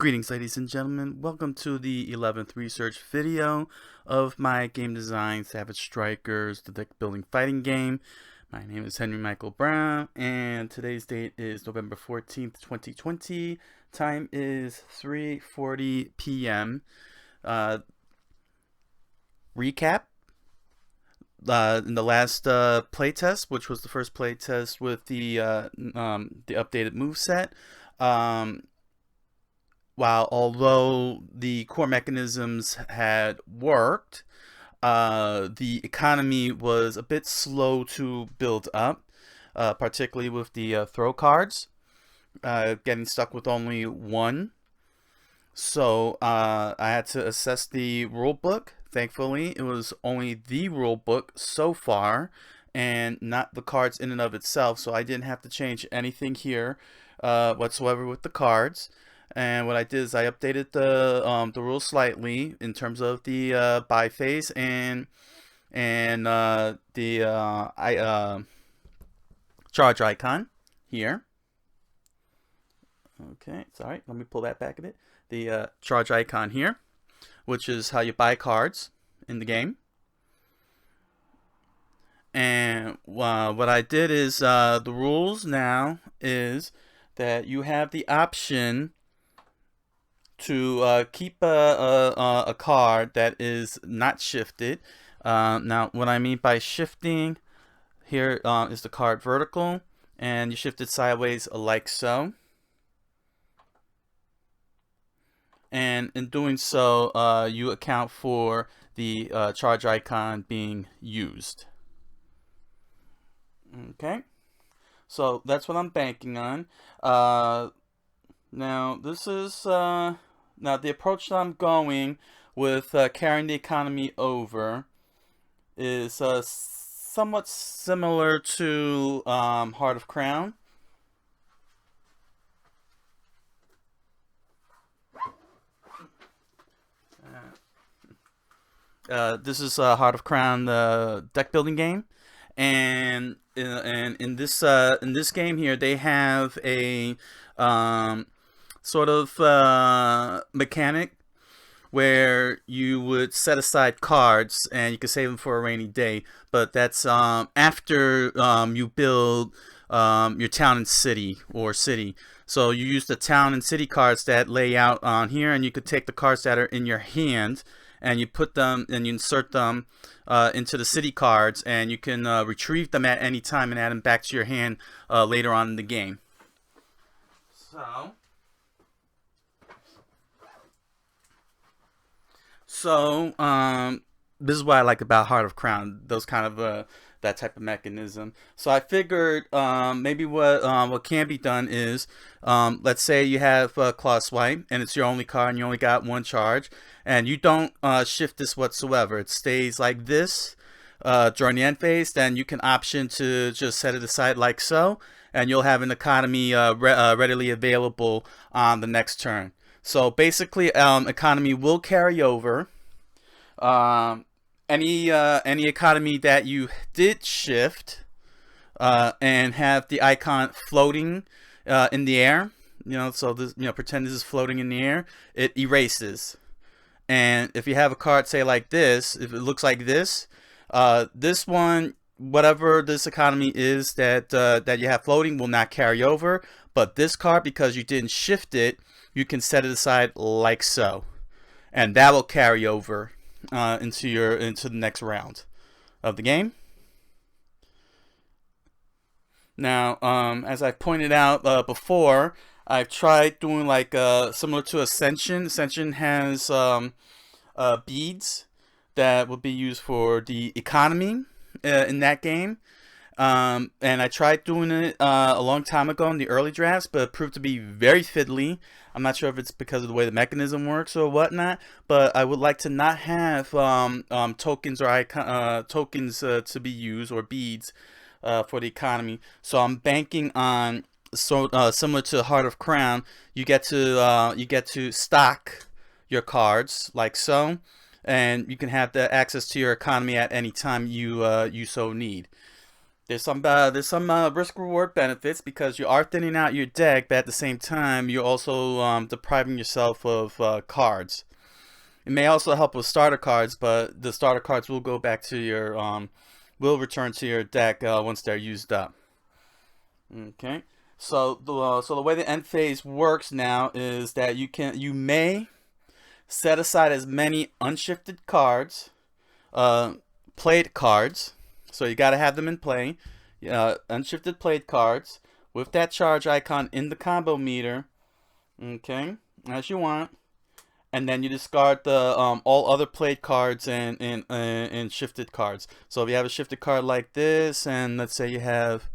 Greetings, ladies and gentlemen. Welcome to the 11th research video of my game design Savage Strikers, the deck building fighting game. My name is Henry Michael Brown, and today's date is November 14th, 2020. Time is 3:40 p.m. Recap. In the last playtest, which was the first playtest with the updated moveset, although the core mechanisms had worked, the economy was a bit slow to build up, particularly with the throw cards, getting stuck with only one. So I had to assess the rule book. Thankfully, it was only the rule book so far and not the cards in and of itself, so I didn't have to change anything here whatsoever with the cards. And what I did is I updated the rules slightly in terms of the buy phase and the charge icon here. Okay, sorry, let me pull that back a bit. The charge icon here, which is how you buy cards in the game. And what I did is the rules now is that you have the option to keep a card that is not shifted. Now, what I mean by shifting here is the card vertical, and you shift it sideways like so. And in doing so, you account for the charge icon being used. Okay, so that's what I'm banking on. Now this is now the approach that I'm going with carrying the economy over is somewhat similar to Heart of Crown. This is Heart of Crown, the deck building game, and in this game here they have a sort of mechanic where you would set aside cards and you can save them for a rainy day, but that's after you build your town and city or city. So you use the town and city cards that lay out on here, and you could take the cards that are in your hand and you put them and you insert them into the city cards, and you can retrieve them at any time and add them back to your hand later on in the game. So this is what I like about Heart of Crown, those kind of that type of mechanism. So I figured maybe what can be done is, let's say you have Claw Swipe and it's your only card and you only got one charge, and you don't shift this whatsoever. It stays like this during the end phase. Then you can option to just set it aside like so, and you'll have an economy readily available on the next turn. So basically, economy will carry over. Any economy that you did shift and have the icon floating in the air, so this, pretend this is floating in the air, it erases. And if you have a card, say like this, if it looks like this, this one, whatever this economy is that you have floating, will not carry over. But this card, because you didn't shift it, you can set it aside like so, and that will carry over into the next round of the game. Now, as I pointed out before, I've tried doing like similar to Ascension. Ascension has beads that will be used for the economy in that game. And I tried doing it a long time ago in the early drafts, but it proved to be very fiddly. I'm not sure if it's because of the way the mechanism works or whatnot, but I would like to not have tokens or tokens to be used, or beads for the economy. So I'm banking on, similar to Heart of Crown, you get to stock your cards like so, and you can have the access to your economy at any time you so need. There's some risk reward benefits because you are thinning out your deck, but at the same time you're also depriving yourself of cards. It may also help with starter cards, but the starter cards will go back to your will return to your deck once they're used up. Okay. So the way the end phase works now is that you may set aside as many unshifted cards, uh, played cards. So you got to have them in play. Unshifted played cards with that charge icon in the combo meter. Okay, as you want, and then you discard the all other played cards and shifted cards. So if you have a shifted card like this, and let's say you have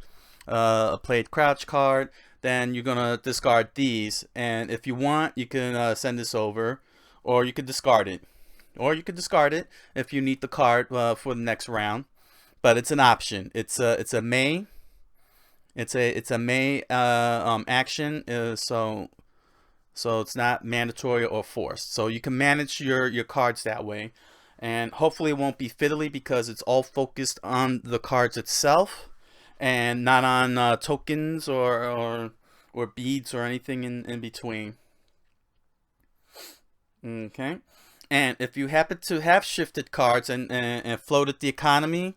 a played crouch card, then you're gonna discard these. And if you want, you can send this over, or you could discard it, if you need the card for the next round. But it's an option. It's a May. It's a May action. So it's not mandatory or forced. So you can manage your cards that way, and hopefully it won't be fiddly because it's all focused on the cards itself, and not on tokens or beads or anything in between. Okay. And if you happen to have shifted cards and floated the economy,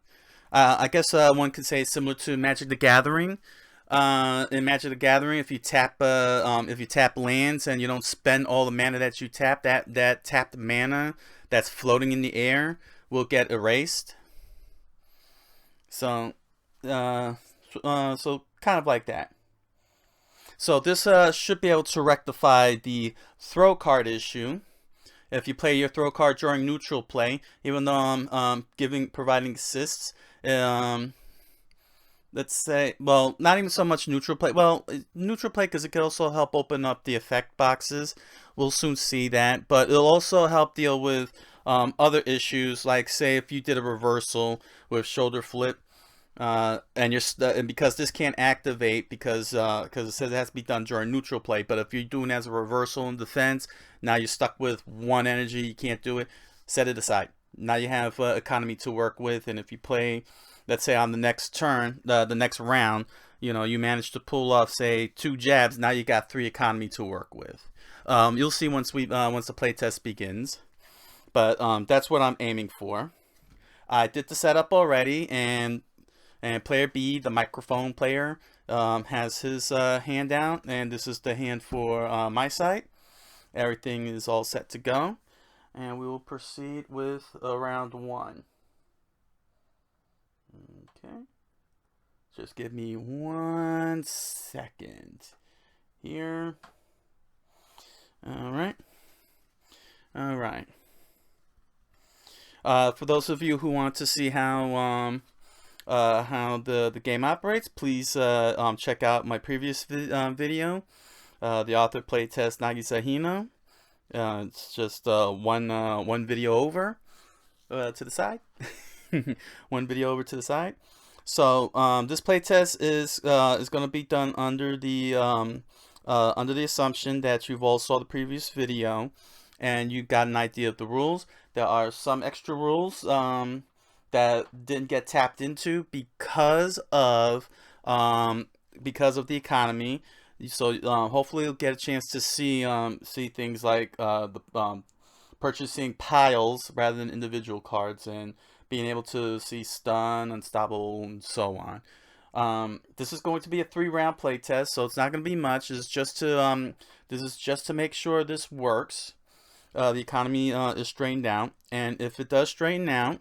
I guess one could say it's similar to Magic the Gathering. In Magic the Gathering, if you tap lands and you don't spend all the mana that you tap, that tapped mana that's floating in the air will get erased. So, so kind of like that. So this should be able to rectify the throw card issue. If you play your throw card during neutral play, even though I'm providing assists, let's say, well, not even so much neutral play. Well, neutral play because it could also help open up the effect boxes. We'll soon see that, but it'll also help deal with other issues, like say if you did a reversal with shoulder flip. And because this can't activate because it says it has to be done during neutral play. But if you're doing it as a reversal in defense, now you're stuck with one energy. You can't do it. Set it aside. Now you have economy to work with, and if you play, let's say on the next turn, the next round, you manage to pull off say 2 jabs. Now you got 3 economy to work with. You'll see once the playtest begins, but that's what I'm aiming for. I did the setup already, and player B, the microphone player, has his hand out, and this is the hand for my site. Everything is all set to go, and we will proceed with round 1. Okay, just give me 1 second here. All right. For those of you who want to see how the game operates, please check out my previous video, the author playtest Nagisa Hino. It's just one video over to the side. One video over to the side. So this playtest is going to be done under the assumption that you've all saw the previous video and you got an idea of the rules. There are some extra rules that didn't get tapped into because of the economy. So hopefully you'll get a chance to see things like the purchasing piles rather than individual cards, and being able to see stun, unstoppable, and so on. This is going to be a 3-round playtest, so it's not going to be much. This is just to make sure this works. The economy is straightened out, and if it does straighten out,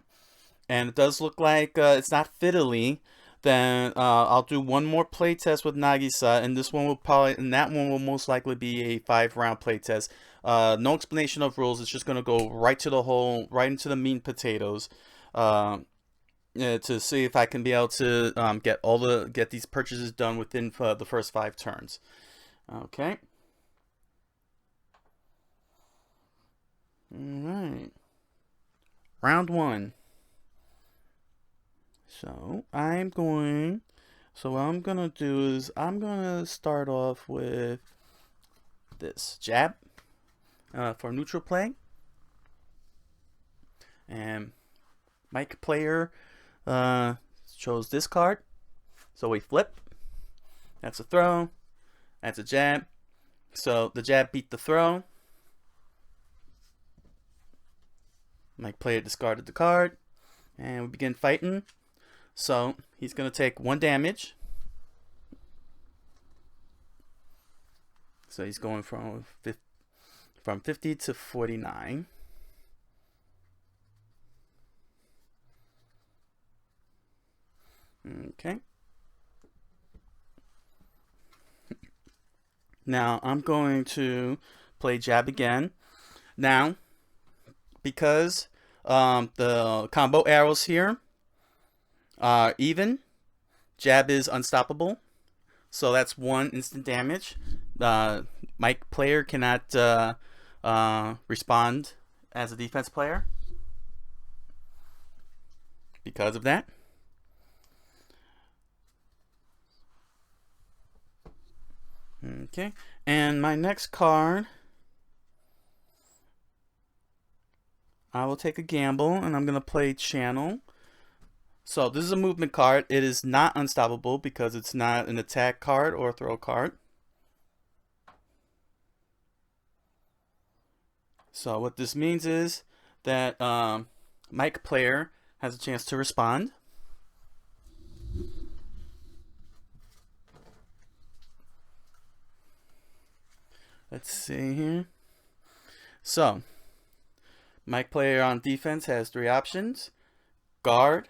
and it does look like it's not fiddly, then I'll do one more playtest with Nagisa, and that one will most likely be a 5-round playtest. No explanation of rules. It's just going to go right to the hole, right into the meat and potatoes, to see if I can be able to get these purchases done within the first 5 turns. Okay. All right. Round 1. So what I'm gonna do is I'm gonna start off with this jab for neutral play, and Mike player chose this card. So we flip. That's a throw. That's a jab. So the jab beat the throw. My player discarded the card. And we begin fighting. So he's going to take 1 damage. So he's going from 50 to 49. Okay. Now I'm going to play jab again. Now, because the combo arrows here are even, jab is unstoppable. So that's 1 instant damage. My player cannot respond as a defense player because of that. Okay, and my next card, I will take a gamble and I'm going to play Channel. So this is a movement card. It is not unstoppable because it's not an attack card or a throw card. So what this means is that Mike player has a chance to respond. Let's see here. So, Mike player on defense has 3 options: guard,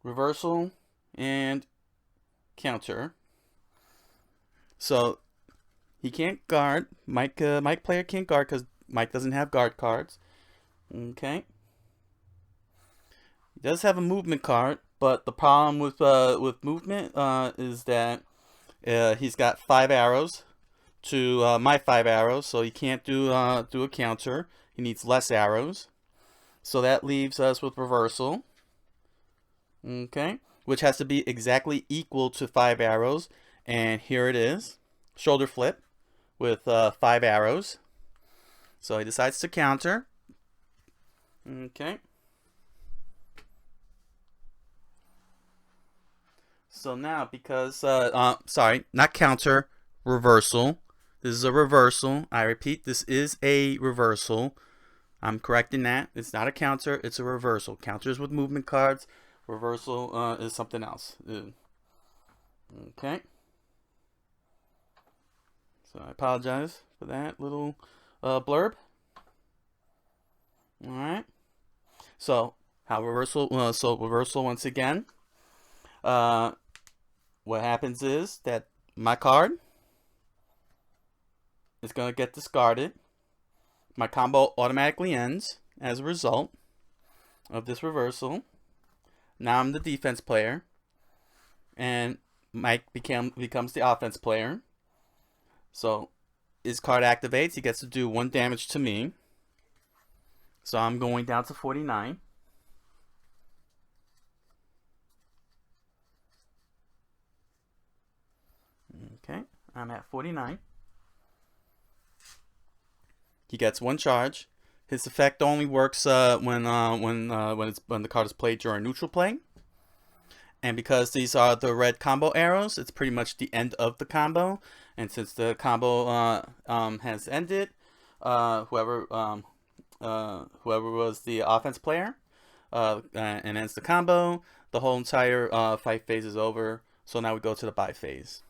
reversal, and counter. So, he can't guard. Mike player can't guard because Mike doesn't have guard cards. Okay. He does have a movement card, but the problem with movement is that he's got 5 arrows to my 5 arrows, so he can't do a counter. He needs less arrows, so that leaves us with reversal. Okay, which has to be exactly equal to 5 arrows, and here it is, shoulder flip with 5 arrows. So he decides to counter. Okay. So now, because sorry, not counter, reversal. This is a reversal. I repeat, this is a reversal. I'm correcting that. It's not a counter, it's a reversal. Counters with movement cards. Reversal is something else. Okay. So I apologize for that little blurb. Alright. So, how reversal, reversal once again. What happens is that my card is going to get discarded. My combo automatically ends as a result of this reversal. Now I'm the defense player, and Mike becomes the offense player. So his card activates. He gets to do 1 damage to me. So I'm going down to 49. Okay, I'm at 49. He gets 1 charge. His effect only works when the card is played during neutral play. And because these are the red combo arrows, it's pretty much the end of the combo. And since the combo has ended, whoever was the offense player and ends the combo, the whole entire fight phase is over. So now we go to the bye phase.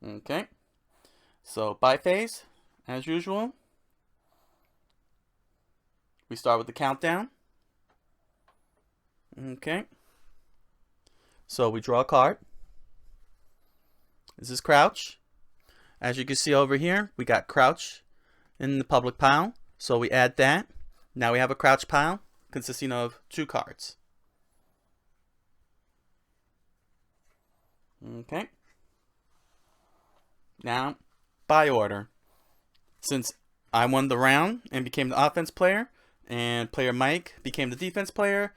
Okay. So bye phase, as usual. We start with the countdown. Okay. So we draw a card. This is Crouch. As you can see over here, we got Crouch in the public pile. So we add that. Now we have a Crouch pile consisting of 2 cards. Okay. Now, by order. Since I won the round and became the offense player, and player Mike became the defense player,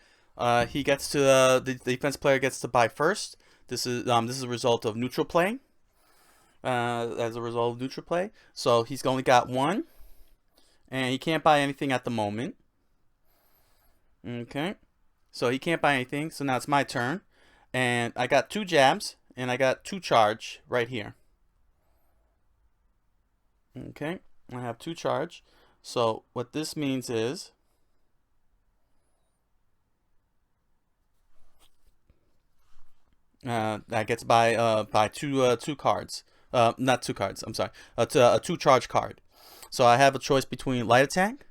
he gets to the defense player gets to buy first. This is a result of neutral play. As a result of neutral play, so he's only got 1, and he can't buy anything at the moment. Okay, so he can't buy anything. So now it's my turn. And I got 2 jabs, and I got 2 charge right here. Okay, I have 2 charge. So what this means is I get to buy 2 cards. Not 2 cards. I'm sorry. A 2 charge card. So I have a choice between light attack,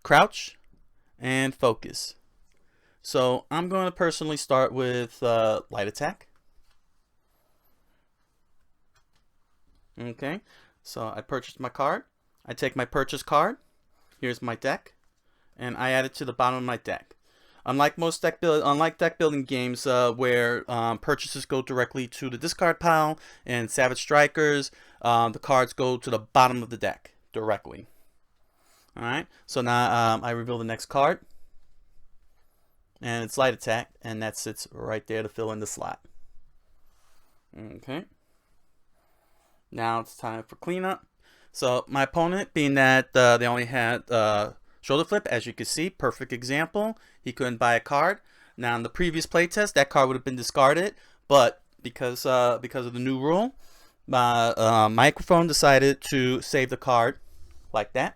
crouch, and focus. So I'm going to personally start with light attack. Okay, so I purchased my card. I take my purchase card. Here's my deck, and I add it to the bottom of my deck. Unlike deck building games where purchases go directly to the discard pile, and Savage Strikers, the cards go to the bottom of the deck directly. All right, so now I reveal the next card, and it's light attack, and that sits right there to fill in the slot. Okay. Now it's time for cleanup. So my opponent, being that they only had shoulder flip, as you can see, perfect example. He couldn't buy a card. Now in the previous playtest, that card would have been discarded, but because of the new rule, my microphone decided to save the card like that,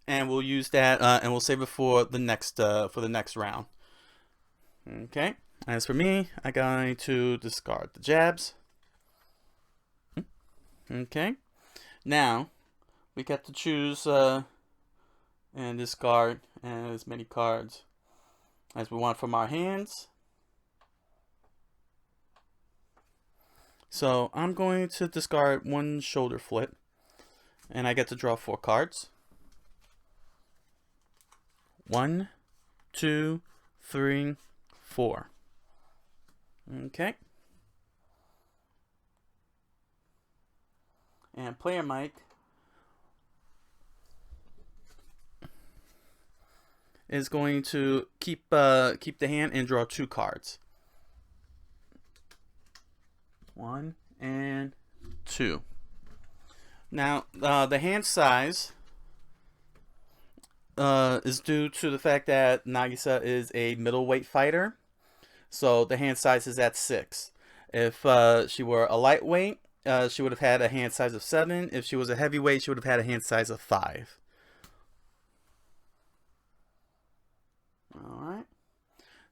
and we'll use that and we'll save it for the next round. Okay. As for me, I'm going to discard the jabs. Okay, now we get to choose and discard as many cards as we want from our hands. So I'm going to discard 1 shoulder flip, and I get to draw 4 cards. 1, 2, 3, 4. Okay. And player Mike is going to keep the hand and draw 2 cards. 1 and 2. Now the hand size is due to the fact that Nagisa is a middleweight fighter, so the hand size is at 6. If she were a lightweight, she would have had a hand size of 7. If she was a heavyweight, she would have had a hand size of 5. Alright.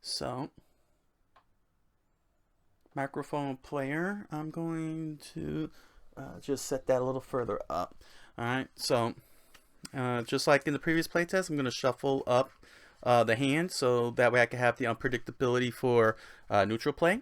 So, microphone player, I'm going to just set that a little further up. Alright, so just like in the previous playtest, I'm going to shuffle up the hand so that way I can have the unpredictability for neutral play.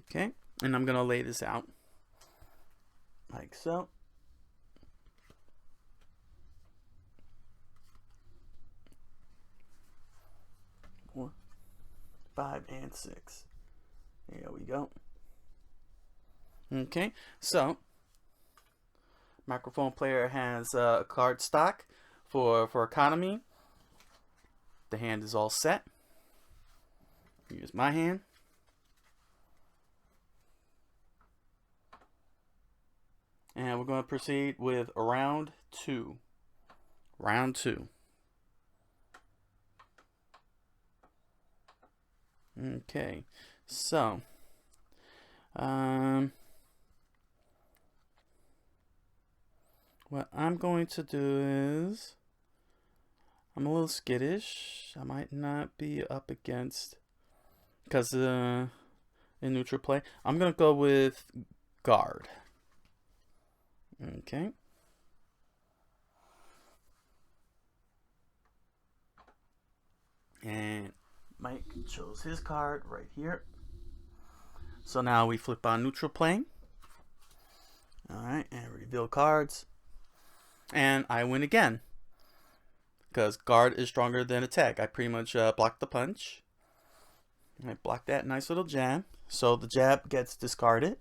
Okay, and I'm going to lay this out like so. Four, 5, and 6. There we go. Okay, so microphone player has a card stock for economy. The hand is all set. Here's my hand. And we're going to proceed with round 2. Round 2. Okay, so what I'm going to do is, I'm a little skittish. I might not be up against, because in neutral play, I'm going to go with guard. Okay. And Mike chose his card right here. So now we flip on neutral plane. Alright, and reveal cards. And I win again, because guard is stronger than attack. I pretty much blocked the punch. I blocked that nice little jab. So the jab gets discarded.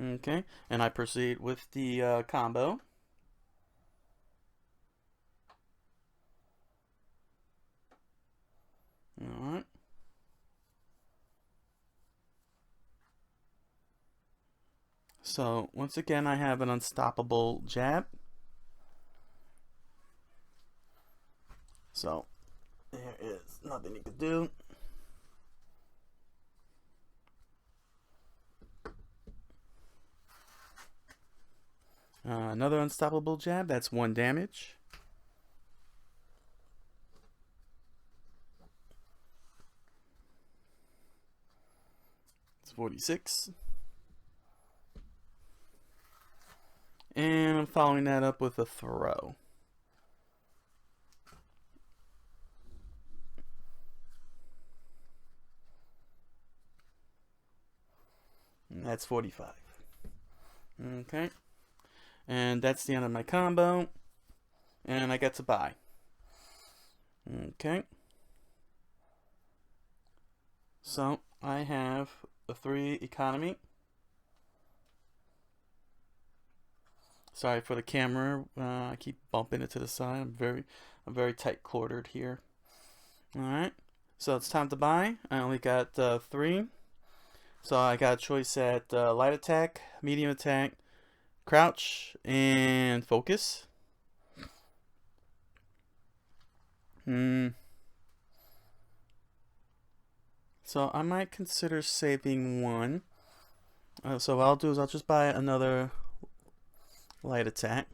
Okay, and I proceed with the combo. So once again, I have an unstoppable jab. So there is nothing you can do. Another unstoppable jab. That's 1 damage. It's 46. And I'm following that up with a throw. And that's 45. Okay. And that's the end of my combo. And I get to buy. Okay. So I have a 3 economy. Sorry for the camera. I keep bumping it to the side. I'm very tight quartered here. All right. So it's time to buy. I only got 3. So I got a choice at light attack, medium attack, crouch, and focus. So I might consider saving 1. So what I'll do is I'll just buy another light attack.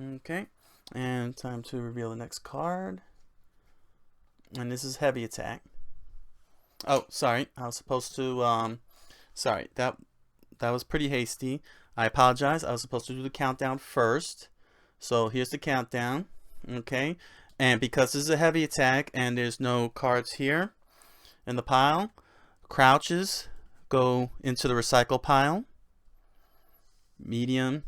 Okay, and time to reveal the next card. And this is heavy attack. Oh, sorry, I was supposed to sorry, that was pretty hasty. I apologize. I was supposed to do the countdown first. So here's the countdown. Okay, and because this is a heavy attack and there's no cards here in the pile, crouches go into the recycle pile. Medium,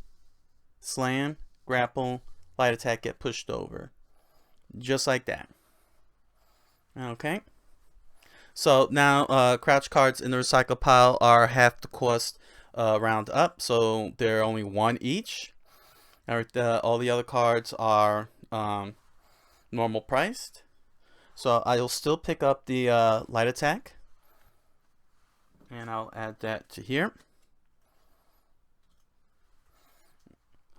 slam, grapple, light attack get pushed over. Just like that. Okay. So now crouch cards in the recycle pile are half the cost round up. So they're only 1 each. All the other cards are normal priced. So I'll still pick up the light attack. And I'll add that to here.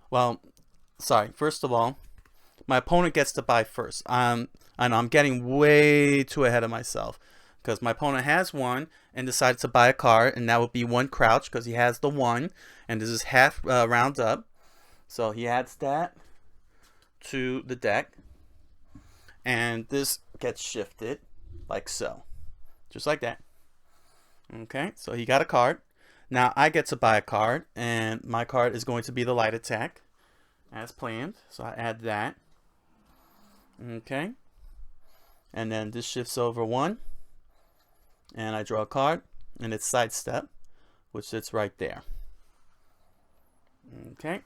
Well, sorry. First of all, my opponent gets to buy first. I know I'm getting way too ahead of myself because my opponent has 1 and decided to buy a card, and that would be 1 crouch because he has the 1, and this is half round up. So he adds that to the deck, and this gets shifted like so, just like that. Okay, so he got a card. Now I get to buy a card, and my card is going to be the light attack as planned. So I add that. Okay, and then this shifts over 1, and I draw a card, and it's sidestep, which sits right there. Okay.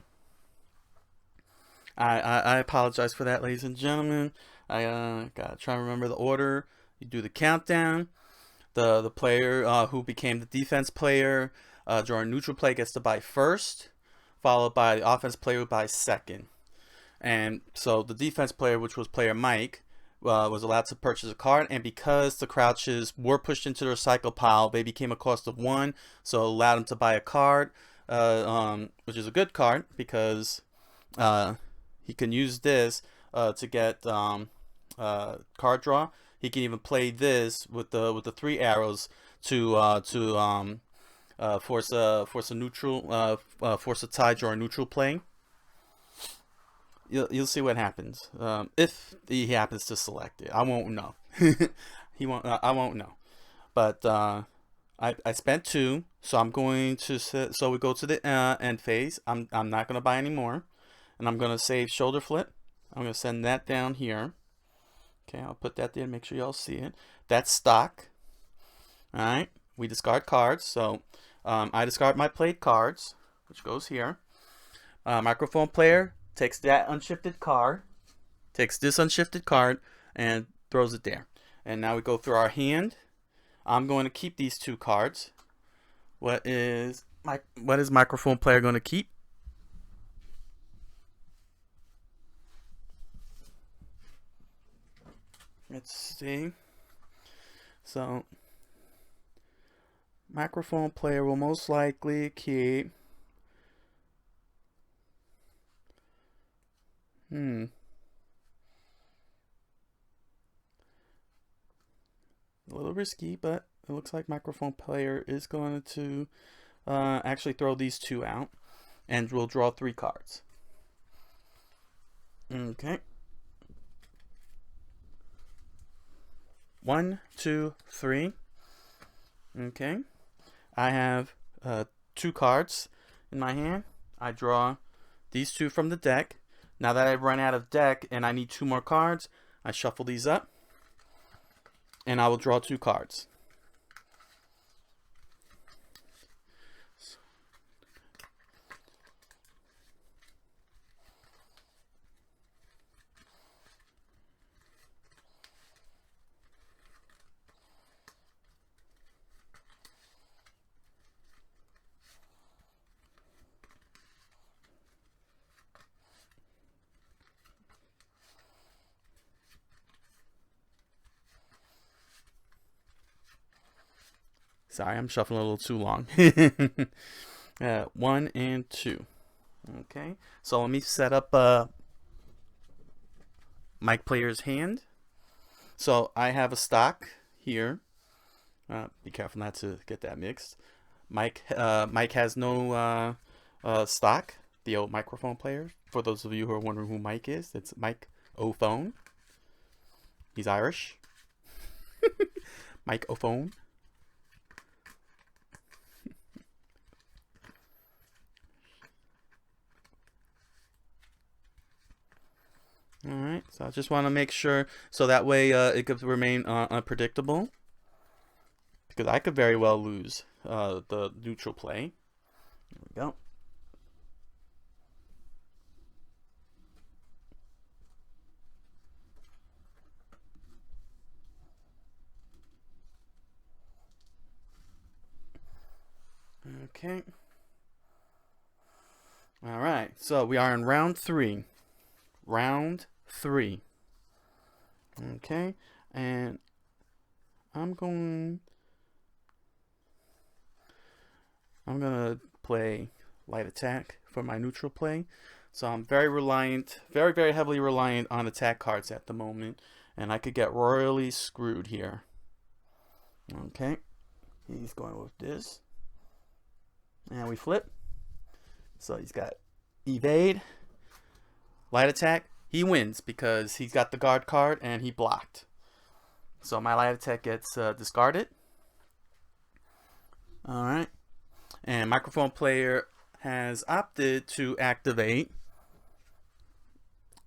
I apologize for that, ladies and gentlemen. I gotta try to remember the order. You do the countdown. The player who became the defense player during neutral play gets to buy first, followed by the offense player who buys second. And so the defense player, which was player Mike, was allowed to purchase a card, and because the crouches were pushed into the recycle pile, they became a cost of 1, so it allowed him to buy a card, which is a good card because he can use this to get card draw. He can even play this with the 3 arrows to force a neutral, force a tie during neutral play. You'll see what happens if he happens to select it. I won't know. He won't. I won't know. But I spent 2, so I'm going to. So we go to the end phase. I'm not gonna buy any more, and I'm gonna save shoulder flip. I'm gonna send that down here. Okay, I'll put that there. Make sure y'all see it. That's stock. All right. We discard cards. So I discard my played cards, which goes here. Microphone player takes that unshifted card, takes this unshifted card, and throws it there. And now we go through our hand. I'm going to keep these 2 cards. What is microphone player going to keep? Let's see. So microphone player will most likely keep a little risky, but it looks like microphone player is going to actually throw these two out, and we'll draw 3 cards. Okay. 1, 2, 3. Okay. I have 2 cards in my hand. I draw these 2 from the deck. Now that I've run out of deck and I need 2 more cards, I shuffle these up and I will draw 2 cards. Sorry, I'm shuffling a little too long. 1 and 2. Okay, so let me set up Mike Player's hand. So I have a stock here. Be careful not to get that mixed. Mike has no stock. The old microphone player. For those of you who are wondering who Mike is, it's Mike O'Phone. He's Irish. Mike O'Phone. Alright, so I just want to make sure, so that way it could remain unpredictable. Because I could very well lose the neutral play. There we go. Okay. Alright, so we are in round 3. Round 3. Okay, and I'm gonna play light attack for my neutral play. So I'm very heavily reliant on attack cards at the moment, and I could get royally screwed here. Okay, he's going with this, and we flip. So he's got evade. Light attack, he wins because he's got the guard card and he blocked. So my light attack gets discarded. Alright. And microphone player has opted to activate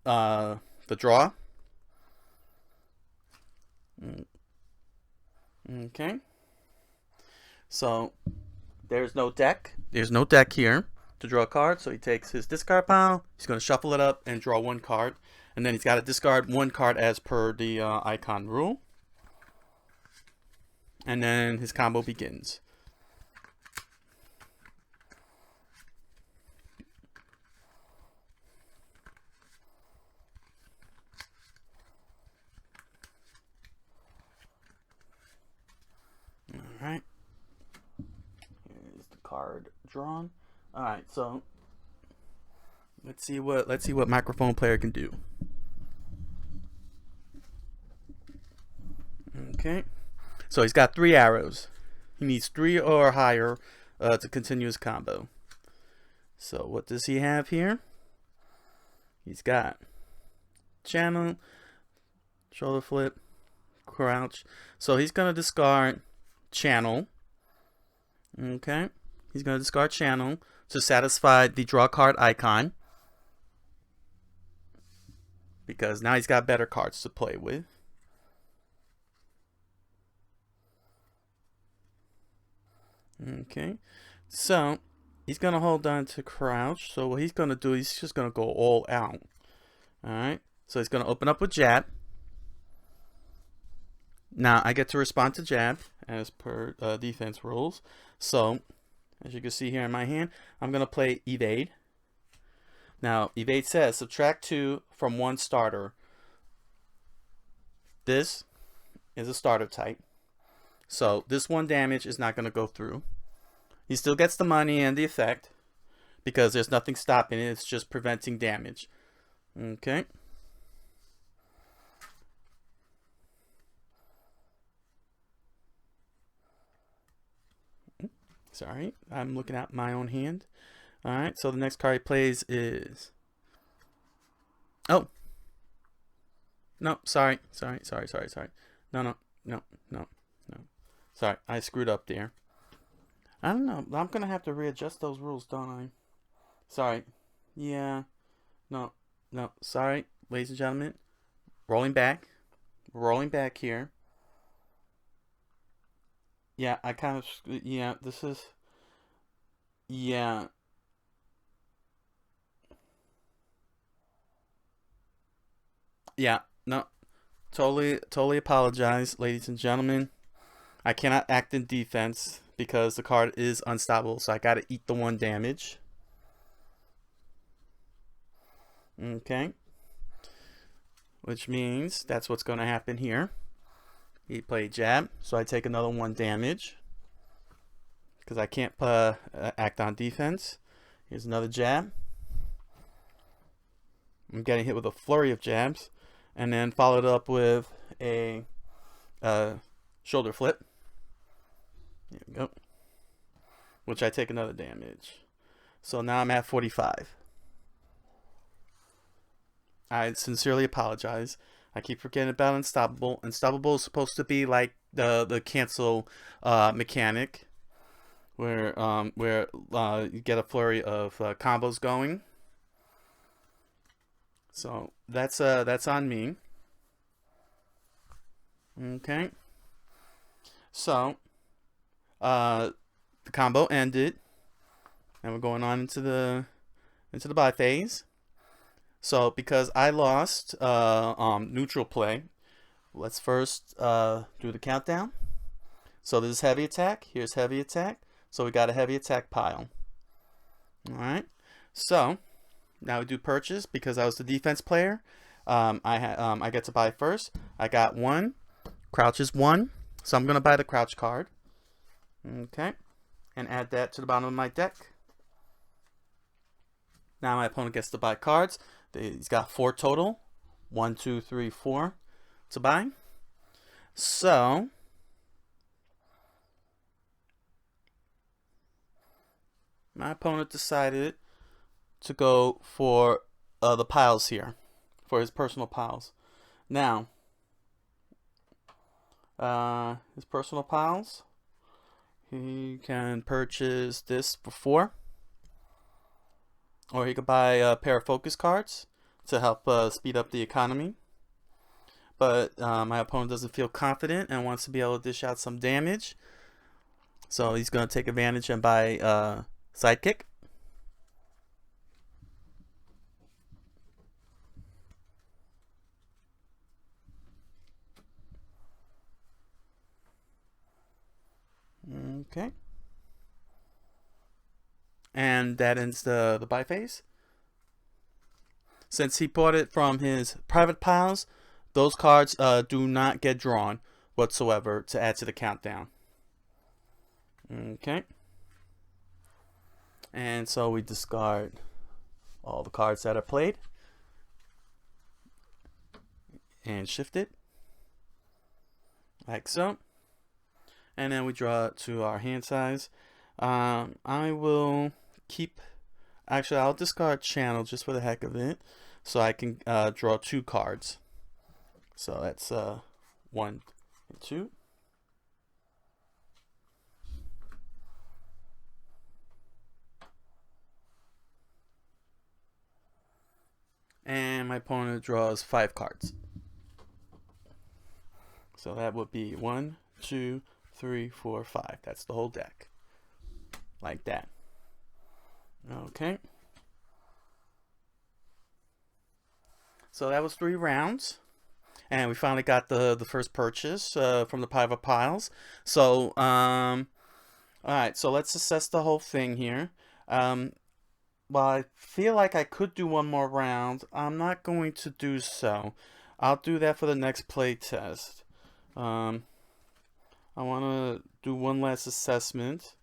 the draw. Okay. So there's no deck. There's no deck here to draw a card, so he takes his discard pile, he's going to shuffle it up and draw 1 card, and then he's got to discard 1 card as per the icon rule, and then his combo begins. Alright, here's the card drawn. All right, so let's see what microphone player can do. Okay, so he's got 3 arrows. He needs 3 or higher to continue his combo. So what does he have here? He's got channel, shoulder flip, crouch. So he's gonna discard channel. Okay, he's gonna discard channel to satisfy the draw card icon, because now he's got better cards to play with. Okay, so he's gonna hold on to crouch. So what he's gonna do, he's just gonna go all out. Alright, so he's gonna open up with jab. Now I get to respond to jab as per defense rules. So as you can see here in my hand, I'm going to play evade. Now, evade says subtract 2 from 1 starter. This is a starter type. So this 1 damage is not going to go through. He still gets the money and the effect because there's nothing stopping it. It's just preventing damage. Okay. Sorry, I'm looking at my own hand. Alright, so the next card he plays is... Oh! No, sorry. No. Sorry, I screwed up there. I don't know. I'm gonna have to readjust those rules, don't I? Sorry. Yeah. No. Sorry, ladies and gentlemen. Rolling back here. Yeah, I kind of... Yeah, this is... Yeah. Yeah, no. Totally apologize, ladies and gentlemen. I cannot act in defense because the card is unstoppable, so I gotta eat the 1 damage. Okay. Which means that's what's gonna happen here. He played jab, so I take another 1 damage because I can't act on defense. Here's another jab. I'm getting hit with a flurry of jabs, and then followed up with a shoulder flip. There we go. Which I take another damage. So now I'm at 45. I sincerely apologize. I keep forgetting about Unstoppable. Unstoppable is supposed to be like the cancel mechanic, where you get a flurry of combos going. So that's on me. Okay. So the combo ended, and we're going on into the buy phase. So because I lost neutral play, let's first do the countdown. So this is heavy attack. Here's heavy attack. So we got a heavy attack pile. All right. So now we do purchase because I was the defense player. I get to buy first. I got 1. Crouch is 1. So I'm gonna buy the crouch card. Okay. And add that to the bottom of my deck. Now my opponent gets to buy cards. He's got 4 total. 1, 2, 3, 4 to buy. So my opponent decided to go for the piles here, for his personal piles. Now, his personal piles, he can purchase this for 4, or he could buy a pair of focus cards to help speed up the economy. But my opponent doesn't feel confident and wants to be able to dish out some damage, so he's going to take advantage and buy Sidekick. Okay. And that ends the buy phase. Since he bought it from his private piles, those cards do not get drawn whatsoever to add to the countdown. Okay. And so we discard all the cards that are played and shift it like so. And then we draw it to our hand size. I will keep... Actually, I'll discard channel just for the heck of it, so I can draw 2 cards. So that's 1 and 2. And my opponent draws 5 cards. So that would be 1, 2, 3, 4, 5. That's the whole deck. Like that. Okay. So that was 3 rounds. And we finally got the first purchase from the private piles. So, alright, so let's assess the whole thing here. Well, I feel like I could do one more round. I'm not going to do so. I'll do that for the next playtest. I want to do one last assessment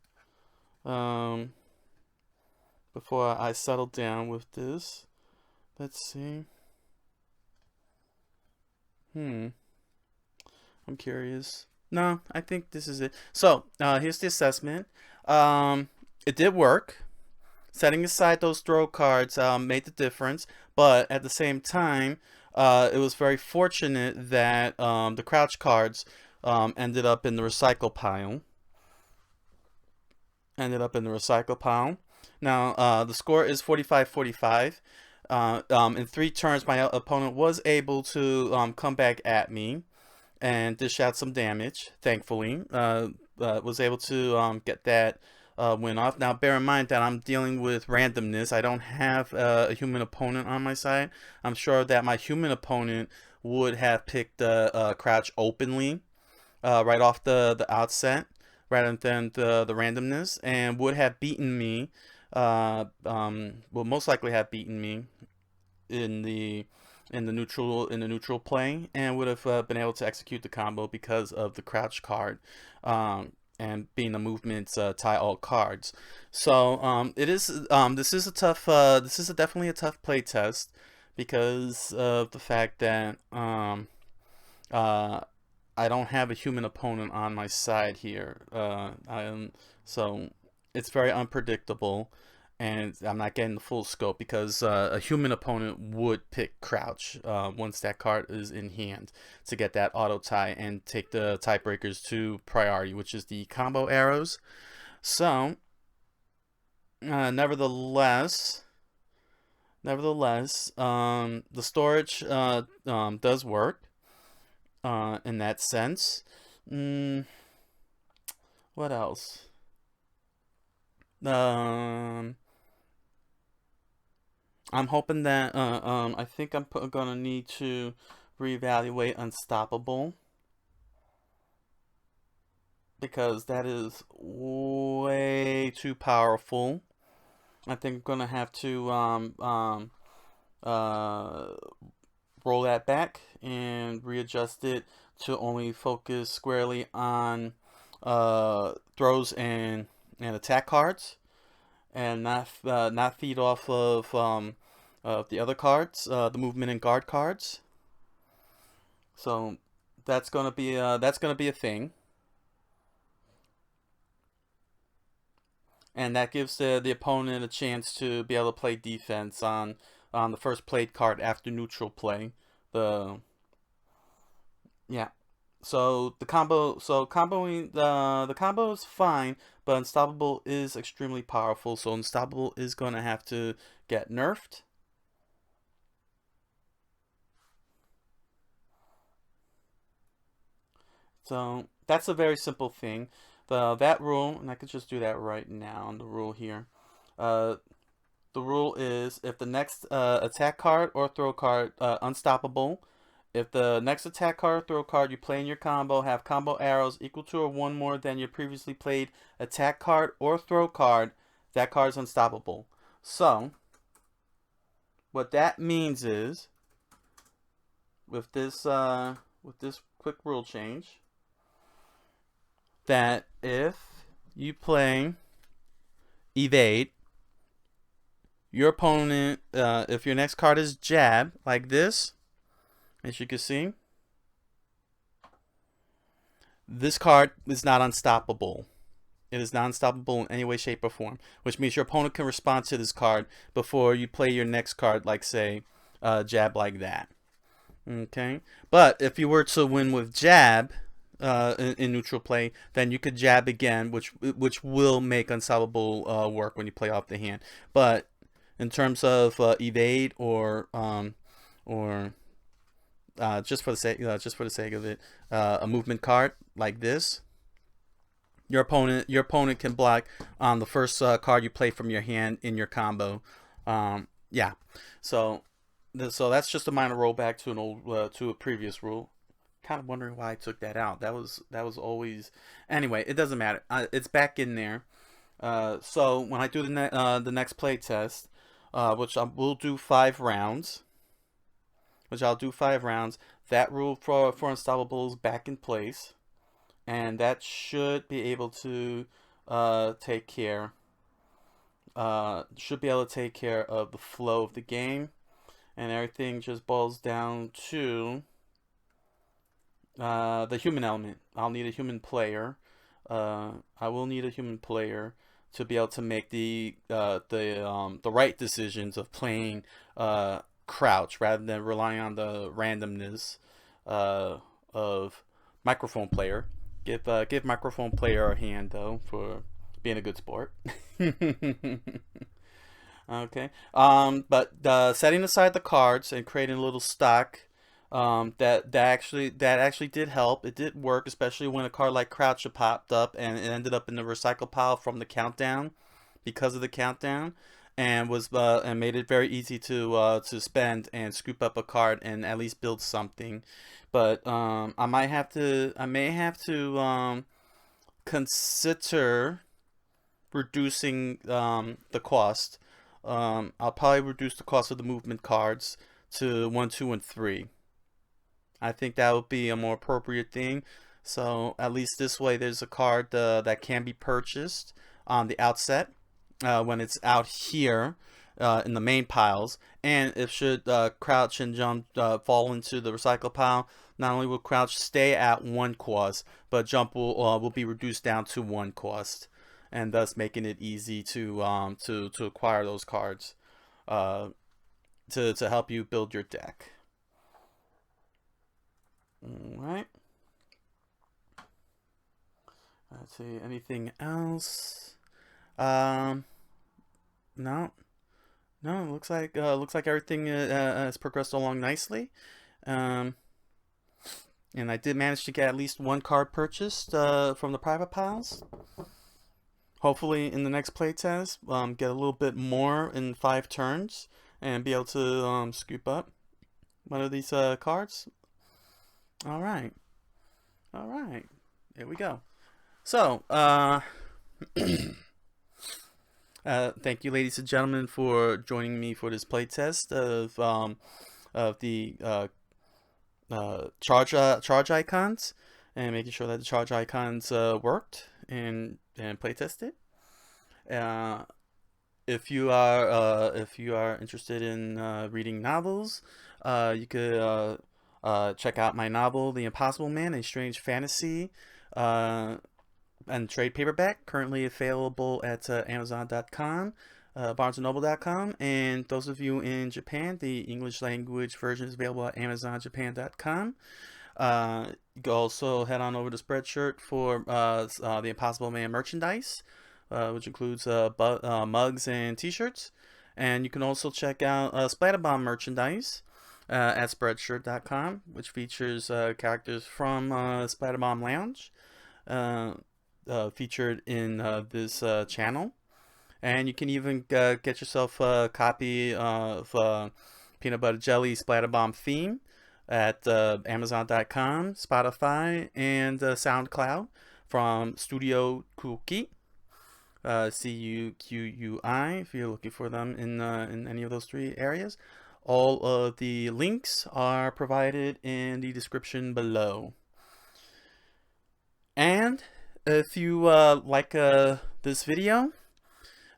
before I settle down with this. Let's see. I'm curious. No, I think this is it. So, here's the assessment. It did work. Setting aside those throw cards made the difference, but at the same time, it was very fortunate that the crouch cards ended up in the recycle pile. Now, the score is 45-45. In 3 turns, my opponent was able to come back at me and dish out some damage, thankfully. Was able to get that win off. Now, bear in mind that I'm dealing with randomness. I don't have a human opponent on my side. I'm sure that my human opponent would have picked the crouch openly right off the outset rather than the randomness, and would have beaten me, will most likely have beaten me in the neutral play, and would have been able to execute the combo because of the crouch card, and being the movements tie all cards. So it is this is a tough definitely a tough play test because of the fact that uh, I don't have a human opponent on my side here. So it's very unpredictable, and I'm not getting the full scope because a human opponent would pick crouch once that card is in hand to get that auto tie and take the tiebreakers to priority, which is the combo arrows. So, nevertheless, the storage does work in that sense. What else? I'm hoping that I think I'm gonna need to reevaluate Unstoppable because that is way too powerful. I think I'm gonna have to uh, roll that back and readjust it to only focus squarely on throws and attack cards, and not feed off of the other cards, the movement and guard cards. So that's gonna be a thing, and that gives the opponent a chance to be able to play defense on the first played card after neutral play. The Yeah. So comboing the combo is fine, but Unstoppable is extremely powerful. So Unstoppable is gonna have to get nerfed. So that's a very simple thing. That rule, and I could just do that right now on the rule here. Uh, the rule is if the next attack card or throw card unstoppable. If the next attack card or throw card you play in your combo have combo arrows equal to or one more than your previously played attack card or throw card, that card is unstoppable. So, what that means is, with this quick rule change, that if you play evade, your opponent, if your next card is jab, like this, as you can see, this card is not unstoppable. It is not unstoppable in any way, shape, or form, which means your opponent can respond to this card before you play your next card, like, say, jab like that. Okay? But if you were to win with jab in neutral play, then you could jab again, which will make unstoppable work when you play off the hand. But in terms of evade or just for the sake of it, a movement card like this, your opponent can block on the first card you play from your hand in your combo. Yeah, so that's just a minor rollback to to a previous rule. Kind of wondering why I took that out. That was always, anyway. It doesn't matter. It's back in there. So when I do the next play test, which we'll do 5 rounds. That rule for Unstoppable is back in place, and that should be able to take care of the flow of the game, and everything just boils down to the human element. I'll need a human player. I will need a human player to be able to make the right decisions of playing crouch rather than relying on the randomness of microphone player. Give microphone player a hand though for being a good sport. Okay. But setting aside the cards and creating a little stack, that actually did help. It did work, especially when a card like Crouch popped up and it ended up in the recycle pile from the countdown, because of the countdown, and was and made it very easy to spend and scoop up a card and at least build something. But I may have to consider reducing the cost. I'll probably reduce the cost of the movement cards to 1, 2, and 3. I think that would be a more appropriate thing. So at least this way, there's a card that can be purchased on the outset when it's out here in the main piles. And if should Crouch and Jump fall into the recycle pile, not only will Crouch stay at 1 cost, but Jump will be reduced down to 1 cost, and thus making it easy to acquire those cards to help you build your deck. All right. Let's see. Anything else? No. No. Looks like everything has progressed along nicely. And I did manage to get at least 1 card purchased from the private piles. Hopefully, in the next playtest, get a little bit more in 5 turns and be able to scoop up one of these cards. All right. Here we go. So, thank you, ladies and gentlemen, for joining me for this playtest of the charge icons, and making sure that the charge icons worked and playtested. If you are interested in reading novels, you could check out my novel, The Impossible Man: A Strange Fantasy, and trade paperback, currently available at Amazon.com, BarnesandNoble.com, and those of you in Japan, the English language version is available at AmazonJapan.com. You can also head on over to Spreadshirt for the Impossible Man merchandise, which includes mugs and t-shirts. And you can also check out Splatterbomb merchandise at Spreadshirt.com, which features characters from Splatterbomb Lounge featured in this channel. And you can even get yourself a copy of Peanut Butter Jelly Splatterbomb theme at Amazon.com, Spotify, and SoundCloud from Studio Coqui, Cuqui, if you're looking for them in any of those 3 areas. All of the links are provided in the description below. And if you like this video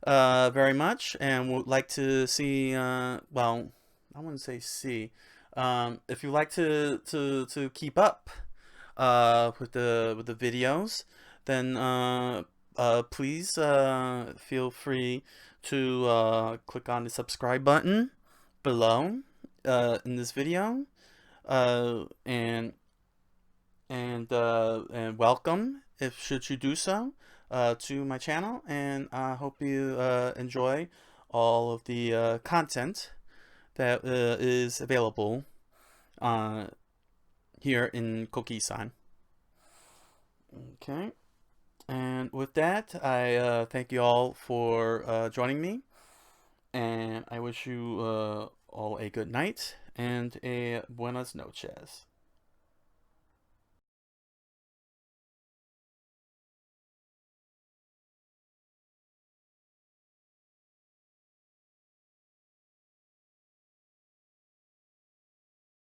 very much and would like to see, well, I wouldn't say see, if you like to keep up with the videos, then please feel free to click on the subscribe button below in this video, and welcome, if should you do so, to my channel. And I hope you enjoy all of the content that is available here in Coqui-san. Okay, and with that, I thank you all for joining me, and I wish you all a good night and a buenas noches.